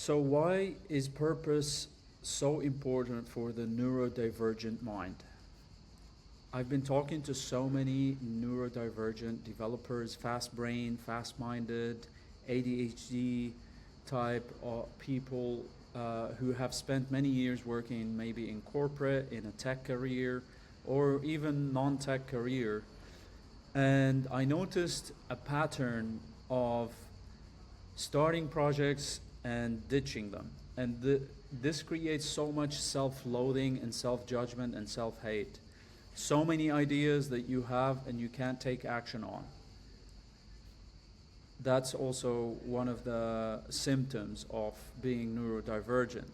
So why is purpose so important for the neurodivergent mind? I've been talking to so many neurodivergent developers, fast brain, fast minded, ADHD type of people who have spent many years working maybe in corporate, in a tech career, or even non-tech career. And I noticed a pattern of starting projects and ditching them. And this creates so much self-loathing and self-judgment and self-hate. So many ideas that you have and you can't take action on. That's also one of the symptoms of being neurodivergent.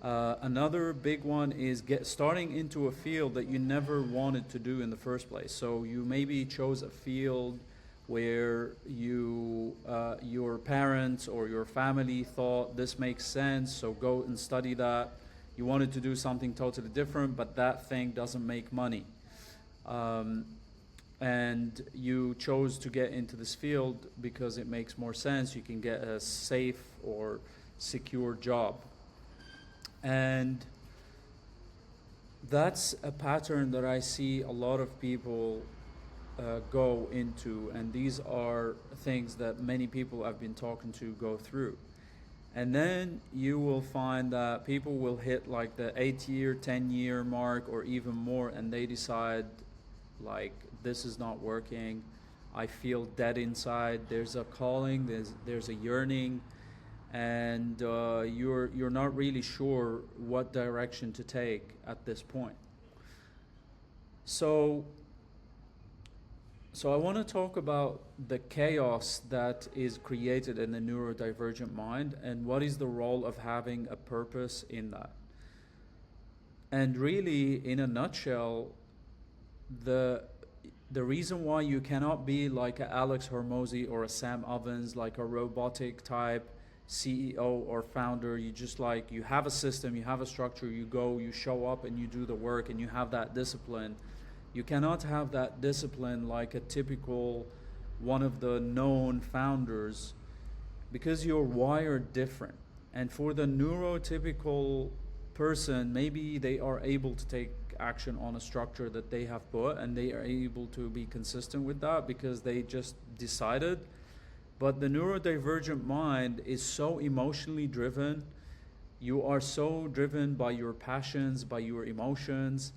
Another big one is starting into a field that you never wanted to do in the first place. So you maybe chose a field where your parents or your family thought this makes sense, so go and study that. You wanted to do something totally different, but that thing doesn't make money. And you chose to get into this field because it makes more sense. You can get a safe or secure job. And that's a pattern that I see a lot of people go into, and these are things that many people I've been talking to go through. And then you will find that people will hit like the 8-year, 10-year mark or even more, and they decide like, this is not working. I feel dead inside. There's a calling, there's a yearning, and you're not really sure what direction to take at this point. So I want to talk about the chaos that is created in the neurodivergent mind and what is the role of having a purpose in that. And really, in a nutshell, the reason why you cannot be like a Alex Hormozy or a Sam Ovens, like a robotic type CEO or founder, you have a system, you have a structure, you go, you show up and you do the work and you have that discipline. You cannot have that discipline like a typical one of the known founders because you're wired different. And for the neurotypical person, maybe they are able to take action on a structure that they have put and they are able to be consistent with that because they just decided. But the neurodivergent mind is so emotionally driven. You are so driven by your passions, by your emotions.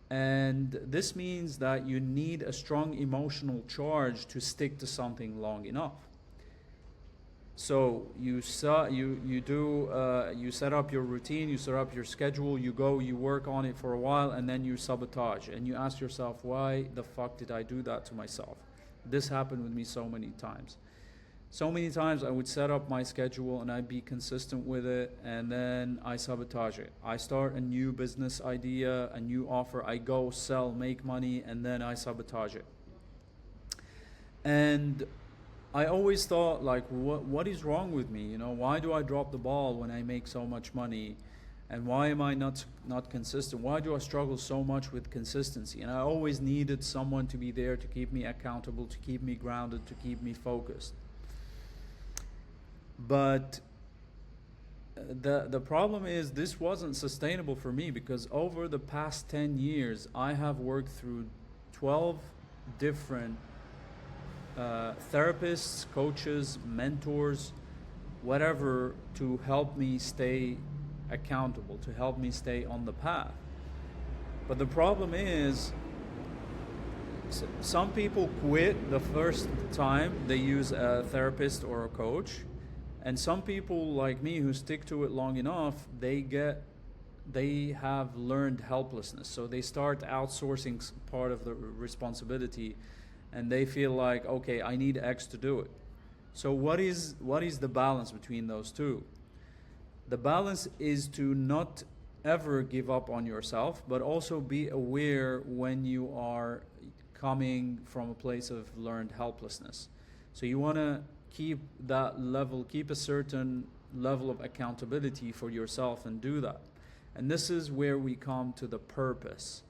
And this means that you need a strong emotional charge to stick to something long enough. So you set up your routine, you set up your schedule, you go, you work on it for a while, and then you sabotage. And you ask yourself, why the fuck did I do that to myself? This happened with me so many times. So many times I would set up my schedule and I'd be consistent with it, and then I sabotage it. I start a new business idea, a new offer, I go sell, make money, and then I sabotage it. And I always thought, like, what is wrong with me? You know, why do I drop the ball when I make so much money? And why am I not consistent? Why do I struggle so much with consistency? And I always needed someone to be there to keep me accountable, to keep me grounded, to keep me focused. But the problem is this wasn't sustainable for me because over the past 10 years, I have worked through 12 different therapists, coaches, mentors, whatever, to help me stay accountable, to help me stay on the path. But the problem is, some people quit the first time they use a therapist or a coach. And some people like me who stick to it long enough, they have learned helplessness. So they start outsourcing part of the responsibility, and they feel like, okay, I need X to do it. So what is the balance between those two? The balance is to not ever give up on yourself, but also be aware when you are coming from a place of learned helplessness. So you want to keep a certain level of accountability for yourself and do that. And this is where we come to the purpose.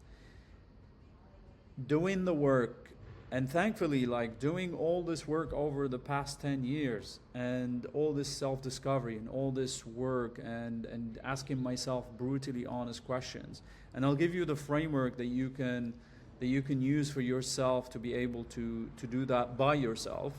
Doing the work And thankfully, like doing all this work over the past 10 years and all this self-discovery and all this work and asking myself brutally honest questions. And I'll give you the framework that you can use for yourself to be able to do that by yourself,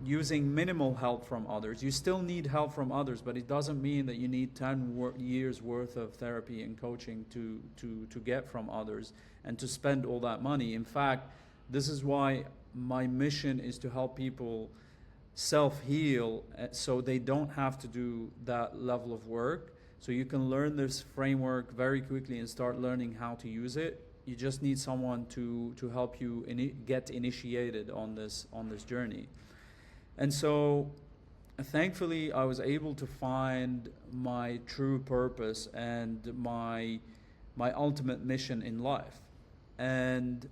using minimal help from others. You still need help from others, but it doesn't mean that you need 10 years worth of therapy and coaching to get from others and to spend all that money. In fact, this is why my mission is to help people self-heal so they don't have to do that level of work. So you can learn this framework very quickly and start learning how to use it. You just need someone to help you get initiated on this journey. And so thankfully I was able to find my true purpose and my ultimate mission in life. And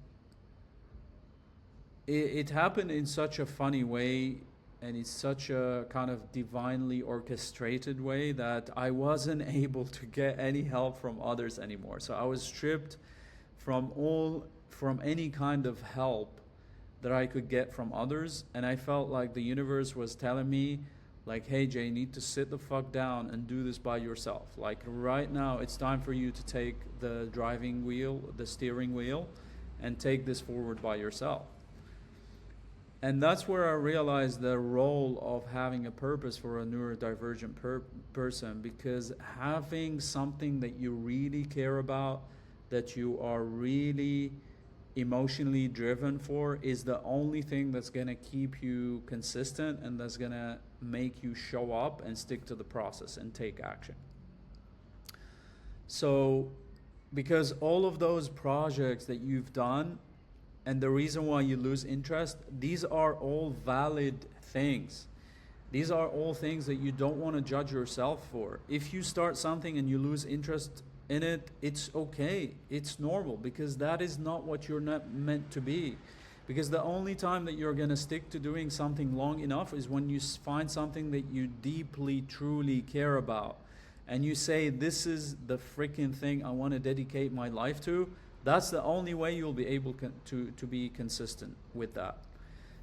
it happened in such a funny way, and it's such a kind of divinely orchestrated way that I wasn't able to get any help from others anymore. So I was stripped from any kind of help that I could get from others, and I felt like the universe was telling me, like, hey Jay, you need to sit the fuck down and do this by yourself. Like right now, it's time for you to take the driving wheel, the steering wheel, and take this forward by yourself. And that's where I realized the role of having a purpose for a neurodivergent person, because having something that you really care about, that you are really emotionally driven for, is the only thing that's going to keep you consistent and that's going to make you show up and stick to the process and take action. So because all of those projects that you've done and the reason why you lose interest, these are all valid things. These are all things that you don't want to judge yourself for. If you start something and you lose interest in it, it's okay. It's normal, because that is not what you're not meant to be. Because the only time that you're going to stick to doing something long enough is when you find something that you deeply, truly care about. And you say, this is the freaking thing I want to dedicate my life to. That's the only way you'll be able to be consistent with that.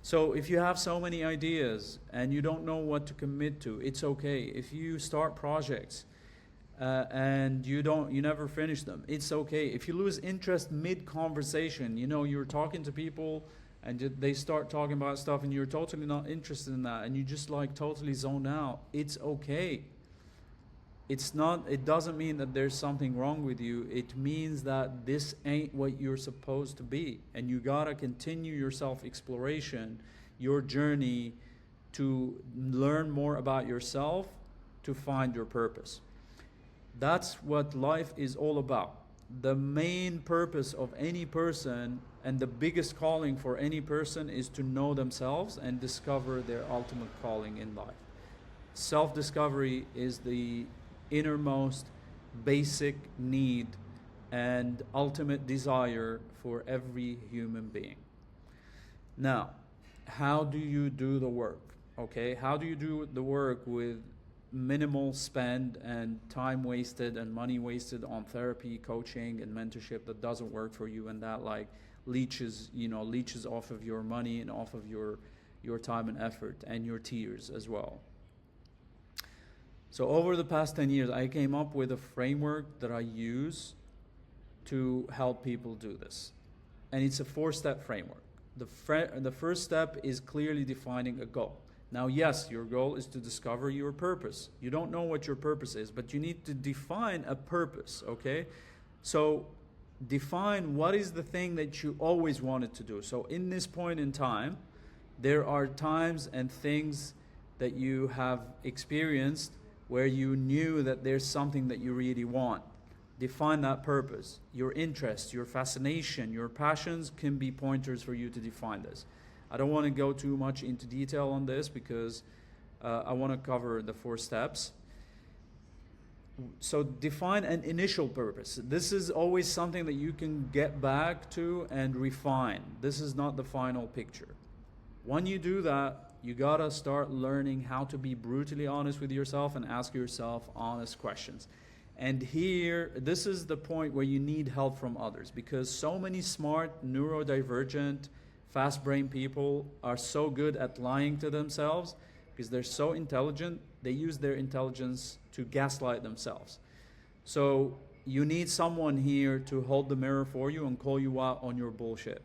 So if you have so many ideas and you don't know what to commit to, it's okay. If you start projects and you never finish them, it's okay. If you lose interest mid-conversation, you're talking to people and they start talking about stuff and you're totally not interested in that and you just like totally zone out, it's okay. It doesn't mean that there's something wrong with you. It means that this ain't what you're supposed to be. And you gotta continue your self-exploration, your journey to learn more about yourself, to find your purpose. That's what life is all about. The main purpose of any person and the biggest calling for any person is to know themselves and discover their ultimate calling in life. Self-discovery is the innermost basic need and ultimate desire for every human being. Now, how do you do the work? Okay, how do you do the work with minimal spend and time wasted and money wasted on therapy, coaching, and mentorship that doesn't work for you and that like leeches off of your money and off of your time and effort and your tears as well? So over the past 10 years, I came up with a framework that I use to help people do this. And it's a 4-step framework. The first step is clearly defining a goal. Now, yes, your goal is to discover your purpose. You don't know what your purpose is, but you need to define a purpose, okay? So define what is the thing that you always wanted to do. So in this point in time, there are times and things that you have experienced where you knew that there's something that you really want. Define that purpose. Your interests, your fascination, your passions can be pointers for you to define this. I don't want to go too much into detail on this because I want to cover the 4 steps. So define an initial purpose. This is always something that you can get back to and refine. This is not the final picture. When you do that, you gotta start learning how to be brutally honest with yourself and ask yourself honest questions. And here, this is the point where you need help from others, because so many smart, neurodivergent, fast brain people are so good at lying to themselves because they're so intelligent, they use their intelligence to gaslight themselves. So you need someone here to hold the mirror for you and call you out on your bullshit.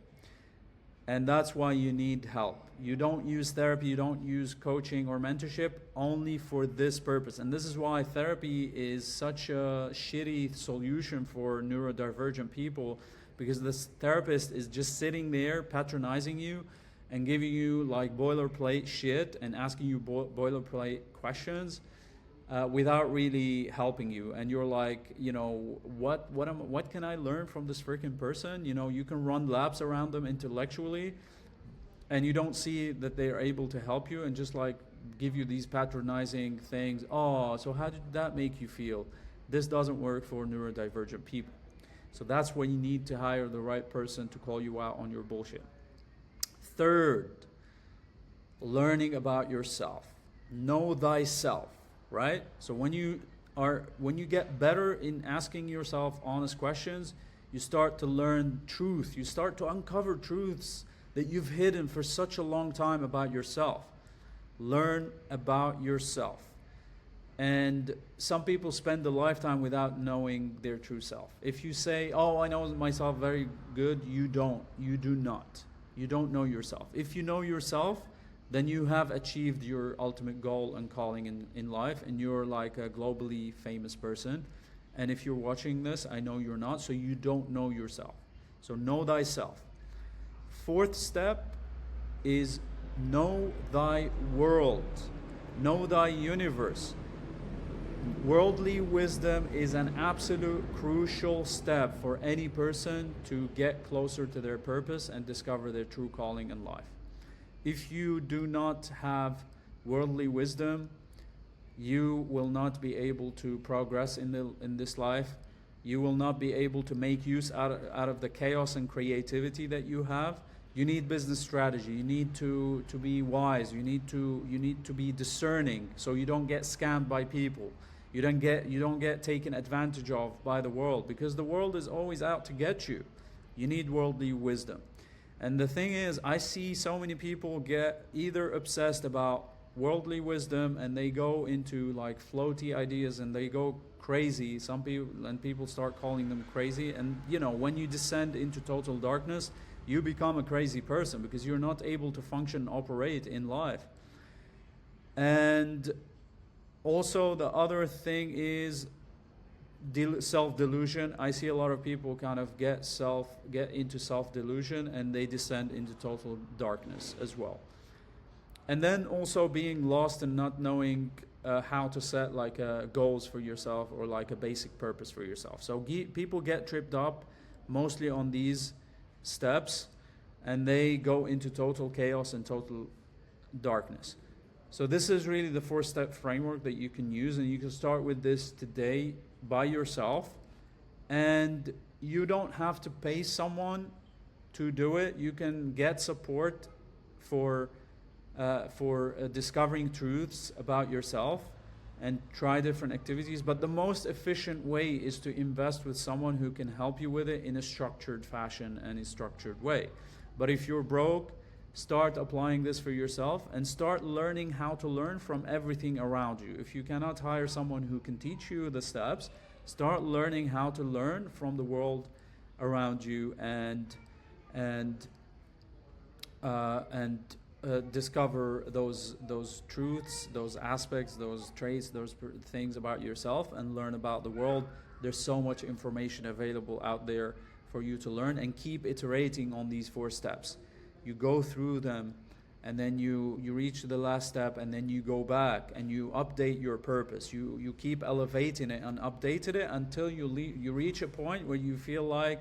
And that's why you need help. You don't use therapy, you don't use coaching or mentorship only for this purpose. And this is why therapy is such a shitty solution for neurodivergent people, because this therapist is just sitting there patronizing you and giving you like boilerplate shit and asking you boilerplate questions without really helping you. And you're like, you know, what can I learn from this freaking person? You know, you can run laps around them intellectually and you don't see that they are able to help you and just like give you these patronizing things. Oh, so how did that make you feel? This doesn't work for neurodivergent people. So that's when you need to hire the right person to call you out on your bullshit. Third, learning about yourself. Know thyself, right? So when you get better in asking yourself honest questions, you start to learn truth. You start to uncover truths that you've hidden for such a long time about yourself. Learn about yourself. And some people spend a lifetime without knowing their true self. If you say, oh, I know myself very good, you don't. You do not. You don't know yourself. If you know yourself, then you have achieved your ultimate goal and calling in life, and you're like a globally famous person. And if you're watching this, I know you're not, so you don't know yourself. So know thyself. Fourth step is know thy world. Know thy universe. Worldly wisdom is an absolute crucial step for any person to get closer to their purpose and discover their true calling in life. If you do not have worldly wisdom, you will not be able to progress in this life. You will not be able to make use out of the chaos and creativity that you have. You need business strategy. You need to be wise. You need to be discerning so you don't get scammed by people. You don't get taken advantage of by the world, because the world is always out to get you. You need worldly wisdom. And the thing is, I see so many people get either obsessed about worldly wisdom and they go into like floaty ideas and they go crazy. Some people start calling them crazy. And you know, when you descend into total darkness, you become a crazy person because you're not able to function and operate in life. And also the other thing is self-delusion. I see a lot of people kind of get into self-delusion and they descend into total darkness as well. And then also being lost and not knowing how to set like goals for yourself or like a basic purpose for yourself. So people get tripped up mostly on these steps and they go into total chaos and total darkness. So this is really the 4-step framework that you can use, and you can start with this today by yourself. And you don't have to pay someone to do it. You can get support for discovering truths about yourself and try different activities. But the most efficient way is to invest with someone who can help you with it in a structured fashion and a structured way. But if you're broke, start applying this for yourself and start learning how to learn from everything around you. If you cannot hire someone who can teach you the steps, start learning how to learn from the world around you and discover those truths, those aspects, those traits, those things about yourself, and learn about the world. There's so much information available out there for you to learn, and keep iterating on these 4 steps. You go through them, and then you reach the last step, and then you go back and you update your purpose. You keep elevating it and updating it until you reach a point where you feel like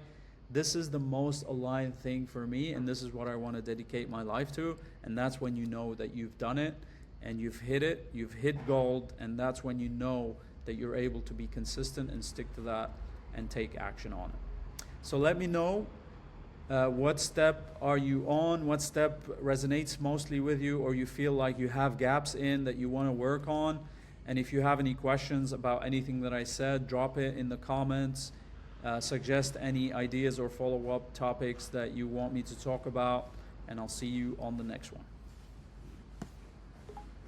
this is the most aligned thing for me, and this is what I want to dedicate my life to. And that's when you know that you've done it and you've hit it, you've hit gold, and that's when you know that you're able to be consistent and stick to that and take action on it. So let me know. What step are you on? What step resonates mostly with you, or you feel like you have gaps in that you want to work on? And if you have any questions about anything that I said, drop it in the comments. Suggest any ideas or follow-up topics that you want me to talk about. and I'll see you on the next one.